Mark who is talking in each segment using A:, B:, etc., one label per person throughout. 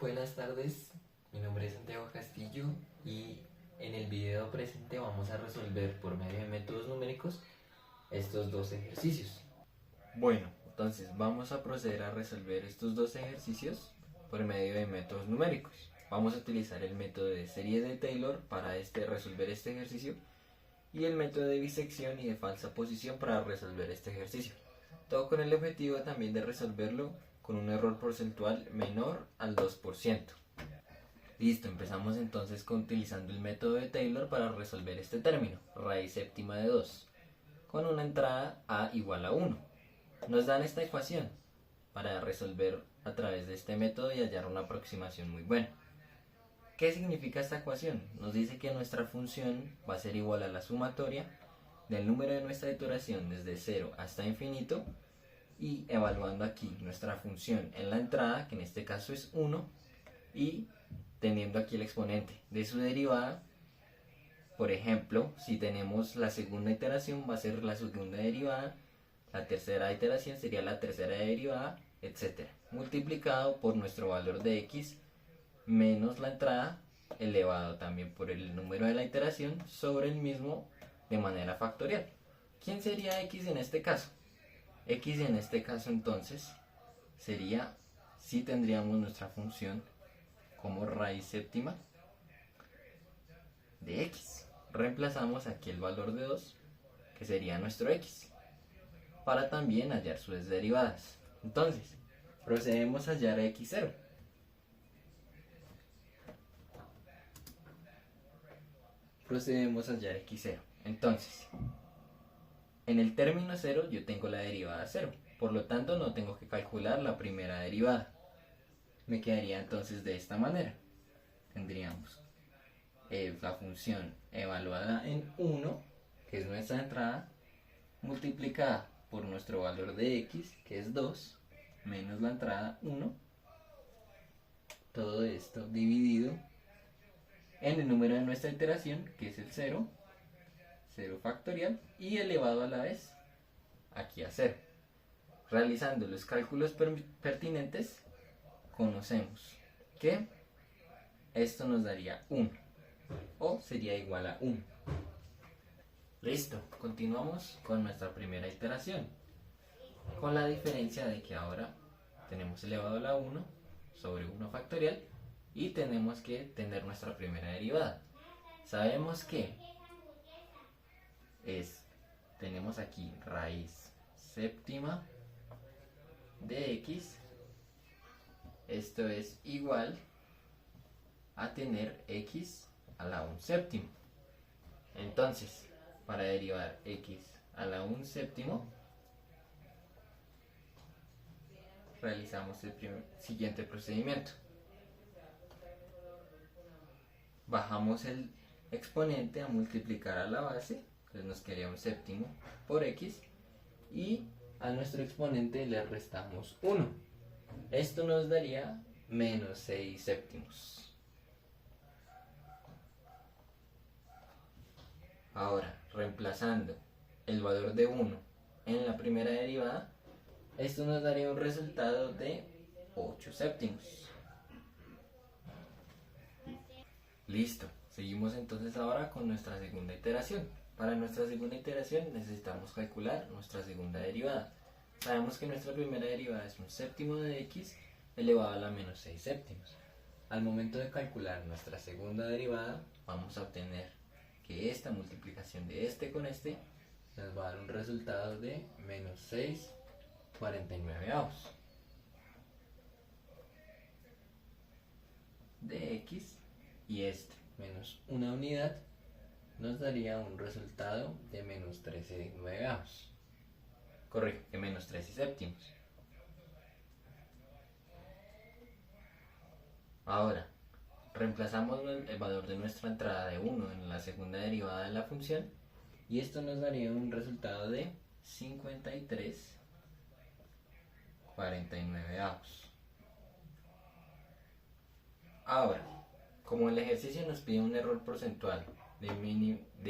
A: Buenas tardes, mi nombre es Santiago Castillo y en el video presente vamos a resolver por medio de métodos numéricos estos dos ejercicios. Bueno, entonces vamos a proceder a resolver estos dos ejercicios por medio de métodos numéricos. Vamos a utilizar el método de series de Taylor para resolver este ejercicio y el método de bisección y de falsa posición para resolver este ejercicio. Todo con el objetivo también de resolverlo con un error porcentual menor al 2%. Listo, empezamos entonces utilizando el método de Taylor para resolver este término, raíz séptima de 2, con una entrada a igual a 1. Nos dan esta ecuación para resolver a través de este método y hallar una aproximación muy buena. ¿Qué significa esta ecuación? Nos dice que nuestra función va a ser igual a la sumatoria del número de nuestra iteración desde 0 hasta infinito y evaluando aquí nuestra función en la entrada, que en este caso es 1, y teniendo aquí el exponente de su derivada. Por ejemplo, si tenemos la segunda iteración va a ser la segunda derivada, la tercera iteración sería la tercera derivada, etc. Multiplicado por nuestro valor de x menos la entrada, elevado también por el número de la iteración sobre el mismo de manera factorial. ¿Quién sería x en este caso? X en este caso entonces sería, si tendríamos nuestra función como raíz séptima de x. Reemplazamos aquí el valor de 2, que sería nuestro x, para también hallar sus derivadas. Entonces, procedemos a hallar a x0. Procedemos a hallar x0. Entonces, en el término 0 yo tengo la derivada 0, por lo tanto no tengo que calcular la primera derivada. Me quedaría entonces de esta manera. Tendríamos la función evaluada en 1, que es nuestra entrada, multiplicada por nuestro valor de x, que es 2, menos la entrada 1. Todo esto dividido en el número de nuestra iteración, que es el 0, 0 factorial, y elevado a la vez aquí a 0. Realizando los cálculos pertinentes, conocemos que esto nos daría 1, o sería igual a 1. Listo, continuamos con nuestra primera iteración, con la diferencia de que ahora tenemos elevado a la 1 sobre 1 factorial y tenemos que tener nuestra primera derivada. Sabemos que tenemos aquí raíz séptima de x, esto es igual a tener x a la 1 séptimo. Entonces, para derivar x a la 1 séptimo, realizamos el siguiente procedimiento. Bajamos el exponente a multiplicar a la base, entonces nos quedaría 1 séptimo por x, y a nuestro exponente le restamos 1. Esto nos daría menos 6 séptimos. Ahora, reemplazando el valor de 1 en la primera derivada, esto nos daría un resultado de 8 séptimos. Listo, seguimos entonces ahora con nuestra segunda iteración. Para nuestra segunda iteración necesitamos calcular nuestra segunda derivada. Sabemos que nuestra primera derivada es 1 séptimo de x elevado a la menos 6 séptimos. Al momento de calcular nuestra segunda derivada, vamos a obtener que esta multiplicación de este con este nos va a dar un resultado de menos 6/49 de x, y este menos una unidad nos daría un resultado de menos 13/9. Correcto, de menos 13 séptimos. Ahora, reemplazamos el valor de nuestra entrada de 1 en la segunda derivada de la función y esto nos daría un resultado de 53/49. Ahora, como el ejercicio nos pide un error porcentual de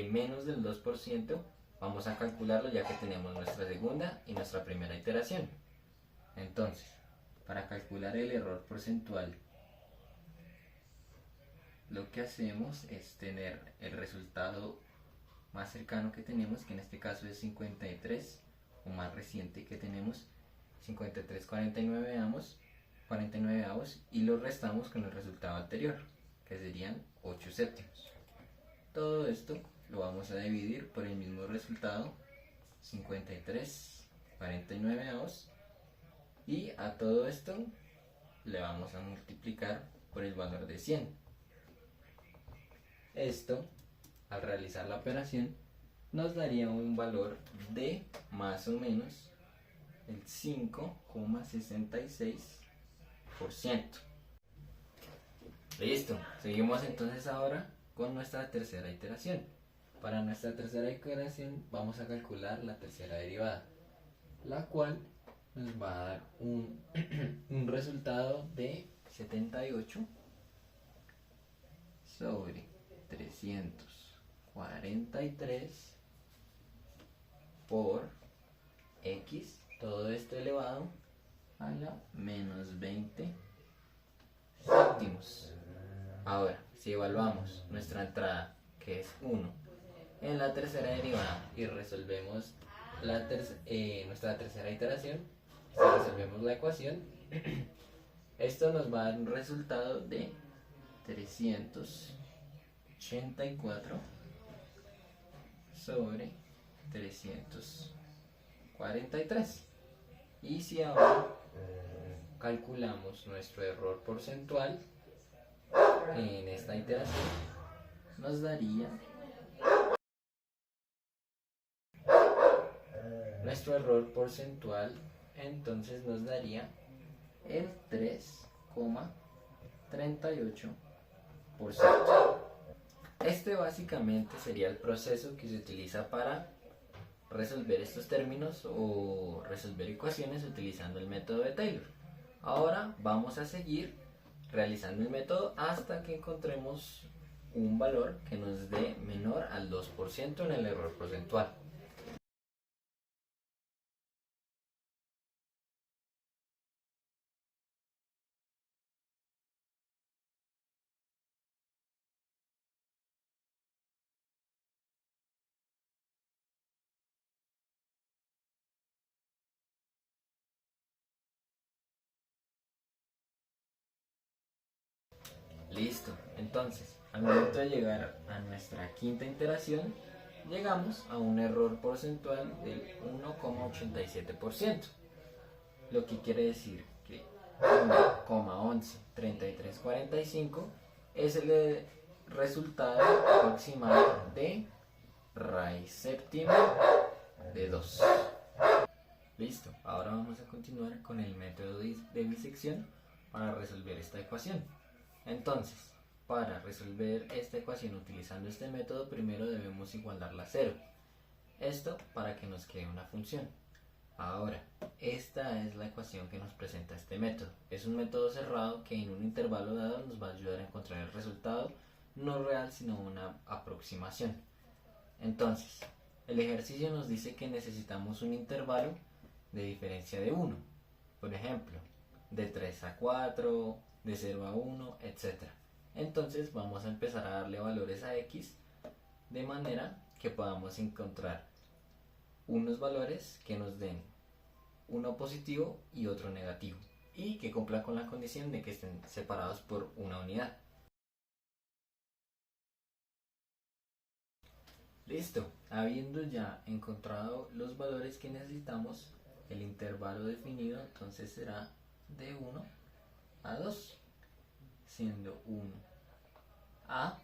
A: menos del 2%, vamos a calcularlo ya que tenemos nuestra segunda y nuestra primera iteración. Entonces, para calcular el error porcentual lo que hacemos es tener el resultado más cercano que tenemos, que en este caso es 53, o más reciente que tenemos 53,49 avos, y lo restamos con el resultado anterior, que serían 8 séptimos. Todo esto lo vamos a dividir por el mismo resultado, 53,49 avos, y a todo esto le vamos a multiplicar por el valor de 100. Esto, al realizar la operación, nos daría un valor de más o menos el 5,66%. Listo, seguimos entonces ahora con nuestra tercera iteración. Para nuestra tercera iteración vamos a calcular la tercera derivada, la cual nos va a dar un resultado de 78 sobre 343 por x, todo esto elevado a la menos 20 séptimos. Ahora, si evaluamos nuestra entrada, que es 1, en la tercera derivada y resolvemos nuestra tercera iteración, si resolvemos la ecuación, esto nos va a dar un resultado de 384 sobre 343. Y si ahora calculamos nuestro error porcentual en esta iteración, nos daría nuestro error porcentual, entonces nos daría el 3,38%. Este básicamente sería el proceso que se utiliza para resolver estos términos o resolver ecuaciones utilizando el método de Taylor. Ahora vamos a seguir realizando el método hasta que encontremos un valor que nos dé menor al 2% en el error porcentual. Listo, entonces al momento de llegar a nuestra quinta iteración, llegamos a un error porcentual del 1,87%, lo que quiere decir que 1,113345 es el resultado aproximado de raíz séptima de 2. Listo, ahora vamos a continuar con el método de bisección para resolver esta ecuación. Entonces, para resolver esta ecuación utilizando este método, primero debemos igualarla a 0. Esto para que nos quede una función. Ahora, esta es la ecuación que nos presenta este método. Es un método cerrado que en un intervalo dado nos va a ayudar a encontrar el resultado no real, sino una aproximación. Entonces, el ejercicio nos dice que necesitamos un intervalo de diferencia de 1. Por ejemplo, de 3 a 4, de 0 a 1, etc. Entonces vamos a empezar a darle valores a x de manera que podamos encontrar unos valores que nos den uno positivo y otro negativo y que cumplan con la condición de que estén separados por una unidad. Listo, habiendo ya encontrado los valores que necesitamos, el intervalo definido entonces será de 1 a 2, siendo 1 A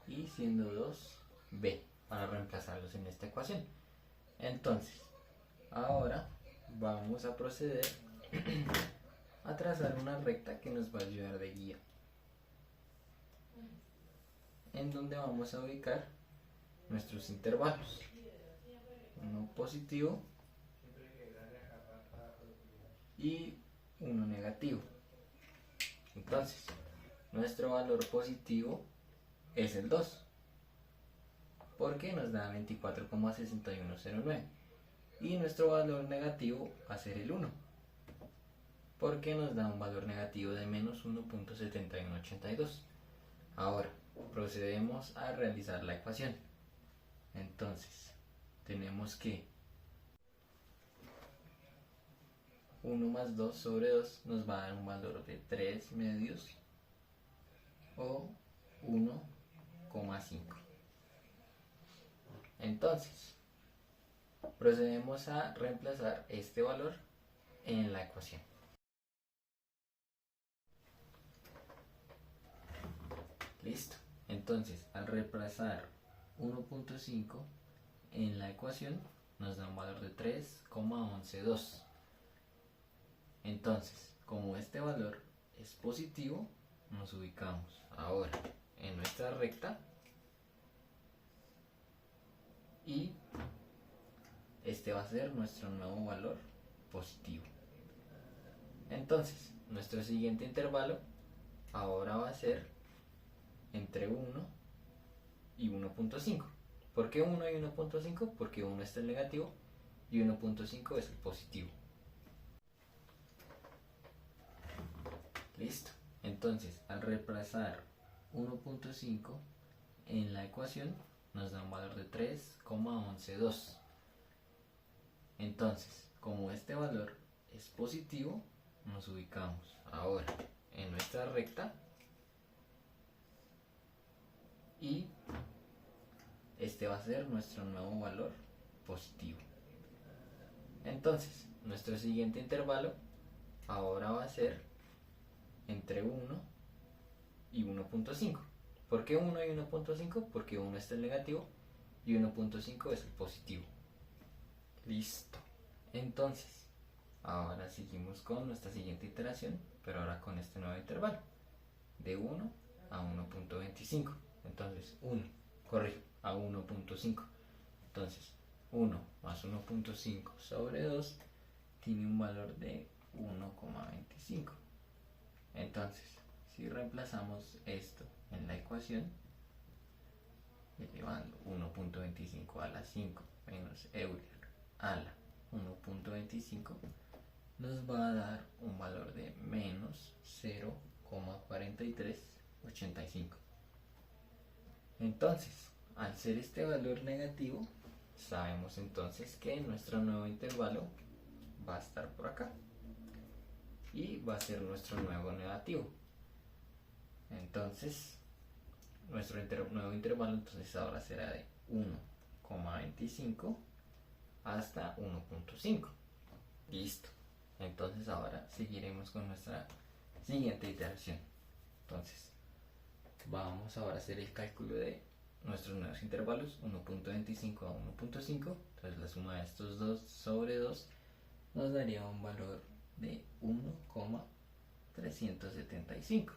A: y siendo 2 B, para reemplazarlos en esta ecuación. Entonces, ahora vamos a proceder a trazar una recta que nos va a ayudar de guía, en donde vamos a ubicar nuestros intervalos, uno positivo y uno negativo. Entonces, nuestro valor positivo es el 2, porque nos da 24,6109, y nuestro valor negativo va a ser el 1, porque nos da un valor negativo de menos 1,7182. Ahora, procedemos a realizar la ecuación. Entonces, tenemos que 1 más 2 sobre 2 nos va a dar un valor de 3 medios o 1,5. Entonces, procedemos a reemplazar este valor en la ecuación. Listo. Entonces, al reemplazar 1,5 en la ecuación, nos da un valor de 3,112. Entonces, como este valor es positivo, nos ubicamos ahora en nuestra recta y este va a ser nuestro nuevo valor positivo. Entonces, nuestro siguiente intervalo ahora va a ser entre 1 y 1,5. ¿Por qué 1 y 1,5? Porque 1 es el negativo y 1,5 es el positivo. Listo. Entonces, al reemplazar 1,5 en la ecuación, nos da un valor de 3,112. Entonces, como este valor es positivo, nos ubicamos ahora en nuestra recta y este va a ser nuestro nuevo valor positivo. Entonces, nuestro siguiente intervalo ahora va a ser entre 1 y 1,5. ¿Por qué 1 y 1,5? Porque 1 es el negativo y 1,5 es el positivo. Listo. Entonces, ahora seguimos con nuestra siguiente iteración, pero ahora con este nuevo intervalo, de 1 a 1,25. Entonces, a 1,5. Entonces, 1 más 1,5 sobre 2 tiene un valor de 1,25. Entonces, si reemplazamos esto en la ecuación, elevando 1,25 a la 5 menos Euler a la 1,25, nos va a dar un valor de menos 0,4385. Entonces, al ser este valor negativo, sabemos entonces que nuestro nuevo intervalo va a estar por acá y va a ser nuestro nuevo negativo. Entonces, nuestro nuevo intervalo entonces ahora será de 1,25 hasta 1,5. Listo. Entonces ahora seguiremos con nuestra siguiente iteración. Entonces, vamos ahora a hacer el cálculo de nuestros nuevos intervalos, 1,25 a 1,5. Entonces la suma de estos dos sobre 2 nos daría un valor de 1,375.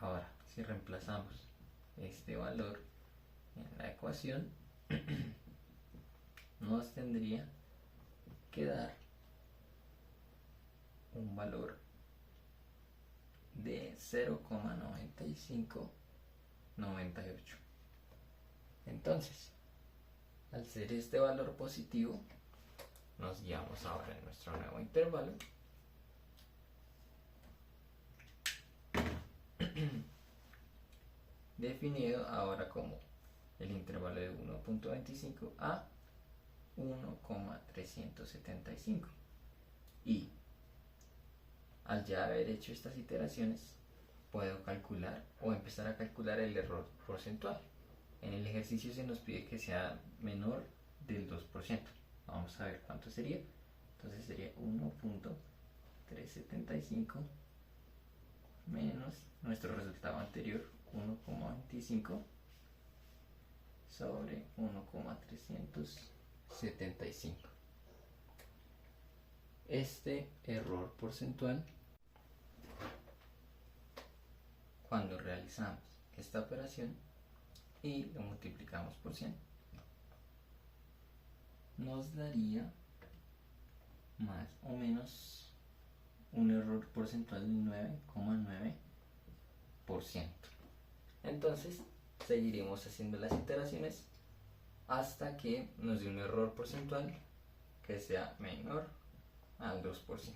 A: Ahora, si reemplazamos este valor en la ecuación, nos tendría que dar un valor de 0,9598. Entonces, al ser este valor positivo, nos guiamos ahora en nuestro nuevo intervalo definido ahora como el intervalo de 1,25 a 1,375. Y al ya haber hecho estas iteraciones, puedo calcular o empezar a calcular el error porcentual. En el ejercicio se nos pide que sea menor del 2%. Vamos a ver cuánto sería. Entonces sería 1,375 menos nuestro resultado anterior, 1,25 sobre 1,375. Este error porcentual, cuando realizamos esta operación y lo multiplicamos por 100, nos daría más o menos un error porcentual del 9,9%. Entonces seguiremos haciendo las iteraciones hasta que nos dé un error porcentual que sea menor al 2%.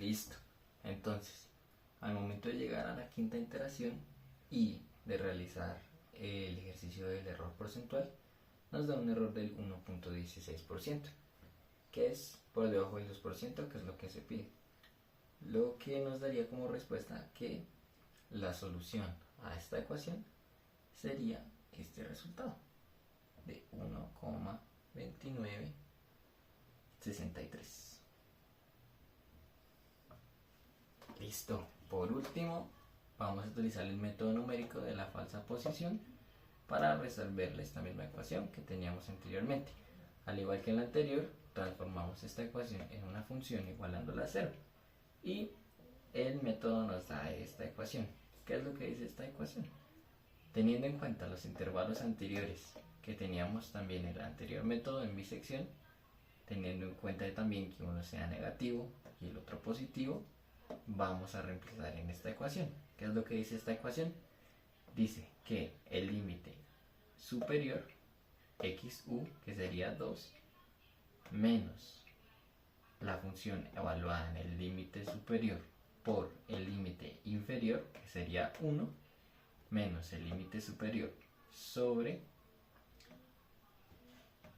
A: Listo. Entonces, al momento de llegar a la quinta iteración y de realizar el ejercicio del error porcentual, nos da un error del 1.16%, que es por debajo del 2%, que es lo que se pide. Lo que nos daría como respuesta que la solución a esta ecuación sería este resultado de 1,2963. Listo. Por último, vamos a utilizar el método numérico de la falsa posición para resolver esta misma ecuación que teníamos anteriormente. Al igual que en la anterior, transformamos esta ecuación en una función igualándola a 0. Y el método nos da esta ecuación. ¿Qué es lo que dice esta ecuación? Teniendo en cuenta los intervalos anteriores que teníamos también en el anterior método en bisección, teniendo en cuenta también que uno sea negativo y el otro positivo, vamos a reemplazar en esta ecuación. ¿Qué es lo que dice esta ecuación? Dice que el límite superior, xu, que sería 2, menos la función evaluada en el límite superior por el límite inferior, que sería 1, menos el límite superior sobre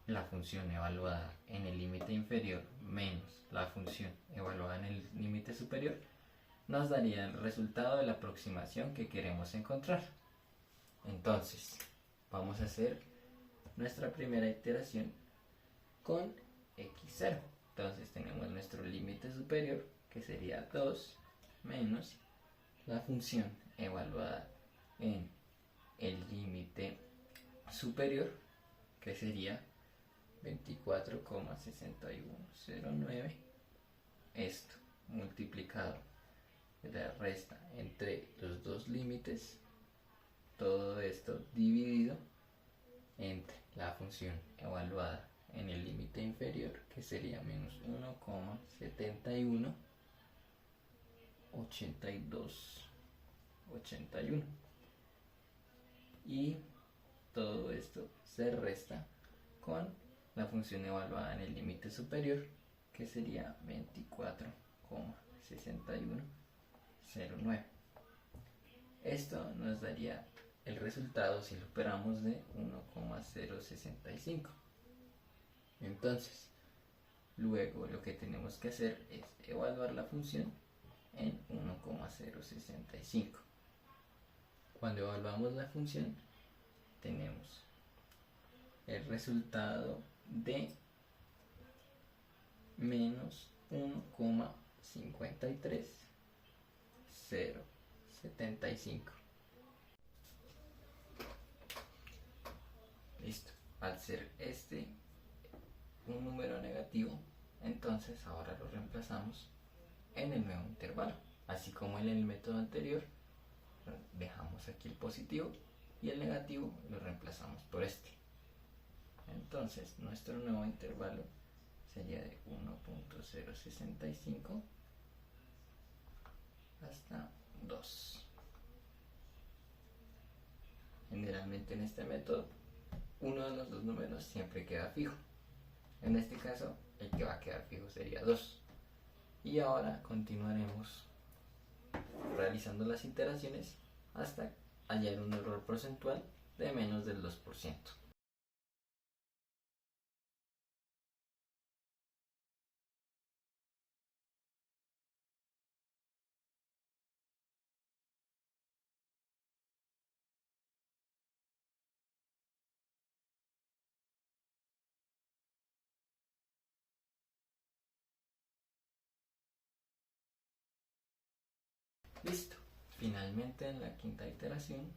A: la función evaluada en el límite inferior menos la función evaluada en el límite superior, nos daría el resultado de la aproximación que queremos encontrar. Entonces, vamos a hacer nuestra primera iteración con x0. Entonces tenemos nuestro límite superior, que sería 2, menos la función evaluada en el límite superior, que sería 24,6109. Esto multiplicado de la resta entre los dos límites, todo esto dividido entre la función evaluada en el límite inferior, que sería menos 1,718281, y todo esto se resta con la función evaluada en el límite superior, que sería 24,6109. Esto nos daría el resultado si lo operamos de 1,065. Entonces, luego lo que tenemos que hacer es evaluar la función en 1,065. Cuando evaluamos la función, tenemos el resultado de menos 1,53075. Listo. Al ser este un número negativo, entonces ahora lo reemplazamos en el nuevo intervalo. Así como en el método anterior, dejamos aquí el positivo y el negativo lo reemplazamos por este. Entonces nuestro nuevo intervalo sería de 1,065 hasta 2. Generalmente en este método uno de los dos números siempre queda fijo. En este caso el que va a quedar fijo sería 2. Y ahora continuaremos realizando las iteraciones hasta hallar un error porcentual de menos del 2%. Listo. Finalmente en la quinta iteración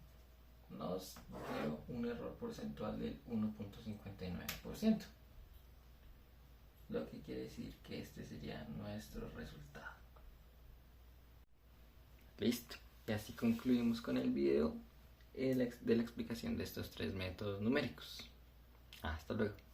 A: nos dio un error porcentual del 1,59%. Lo que quiere decir que este sería nuestro resultado. Listo. Y así concluimos con el video de la explicación de estos tres métodos numéricos. Hasta luego.